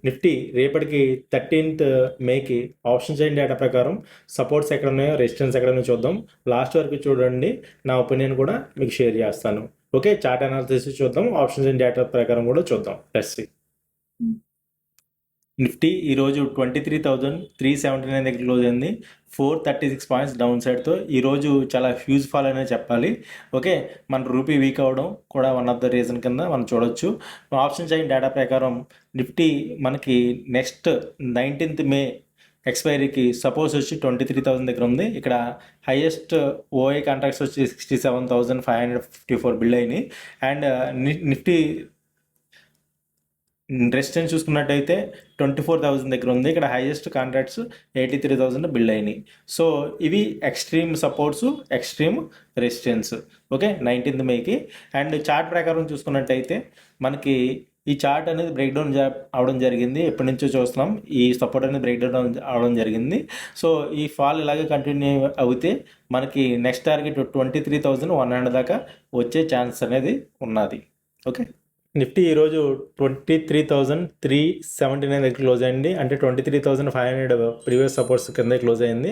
Nifty రేపటికి 13th మేకి option chain data ప్రకారం supports ఎక్కడ ఉన్నాయో, రెసిస్టెన్స్ ఎక్కడ ఉన్నాయో చూద్దాం. లాస్ట్ వరకు చూడండి, నా ఒపీనియన్ కూడా మీకు షేర్ చేస్తాను. ఓకే, చార్ట్ అనాలిసిస్ చూద్దాం, ఆప్షన్ చైన్ డేటా ప్రకారం కూడా చూద్దాం. Let's see. నిఫ్టీ ఈరోజు 23,379 దగ్గర క్లోజ్ అయింది. 436 పాయింట్స్ డౌన్ సైడ్తో. ఈరోజు చాలా హ్యూజ్ ఫాల్ అనే చెప్పాలి. ఓకే, మన రూపీ వీక్ అవ్వడం కూడా వన్ ఆఫ్ ద రీజన్ కింద మనం చూడొచ్చు. ఆప్షన్ చైన్ డేటా ప్రకారం నిఫ్టీ మనకి నెక్స్ట్ 19th మే ఎక్స్పైరీకి సపోజ్ వచ్చి 23,000 దగ్గర ఉంది. ఇక్కడ హైయెస్ట్ ఓఐ కాంట్రాక్ట్స్ వచ్చి 67,554 బిల్డ్ అయినాయి. అండ్ నిఫ్టీ రెసిస్టెన్స్ చూసుకున్నట్టయితే 24,000 దగ్గర ఉంది. ఇక్కడ హైయెస్ట్ కాంట్రాక్ట్స్ 83,000 బిల్డ్ అయినాయి. సో ఇవి extreme supports, extreme resistance. Okay, 19th మేకి. అండ్ చార్ట్ ప్రకారం చూసుకున్నట్టయితే మనకి ఈ చార్ట్ అనేది బ్రేక్ డౌన్ అవడం జరిగింది. ఎప్పటి నుంచో చూస్తున్నాం, ఈ సపోర్ట్ అనేది బ్రేక్ డౌన్ అవడం జరిగింది. సో ఈ ఫాల్ ఇలాగే కంటిన్యూ అవుతే మనకి నెక్స్ట్ టార్గెట్ 23,100 దాకా వచ్చే ఛాన్స్ అనేది ఉన్నది. ఓకే, నిఫ్టీ ఈరోజు 23,379 దగ్గర క్లోజ్ అయింది. అంటే 23,500 ప్రీవియస్ సపోర్ట్స్ కింద క్లోజ్ అయింది.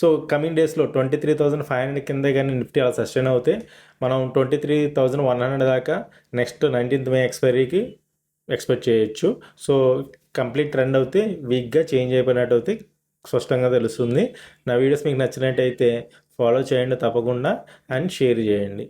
సో కమింగ్ డేస్లో 23,500 కింద కానీ నిఫ్టీ అలా సస్టైన్ అవుతే మనం 23,100 దాకా నెక్స్ట్ 19th మే ఎక్స్పైరీకి ఎక్స్పెక్ట్ చేయొచ్చు. సో కంప్లీట్ ట్రెండ్ అవుతే వీక్గా చేంజ్ అయిపోయినట్టు అయితే స్పష్టంగా తెలుస్తుంది. నా వీడియోస్ మీకు నచ్చినట్టయితే ఫాలో చేయండి తప్పకుండా, అండ్ షేర్ చేయండి.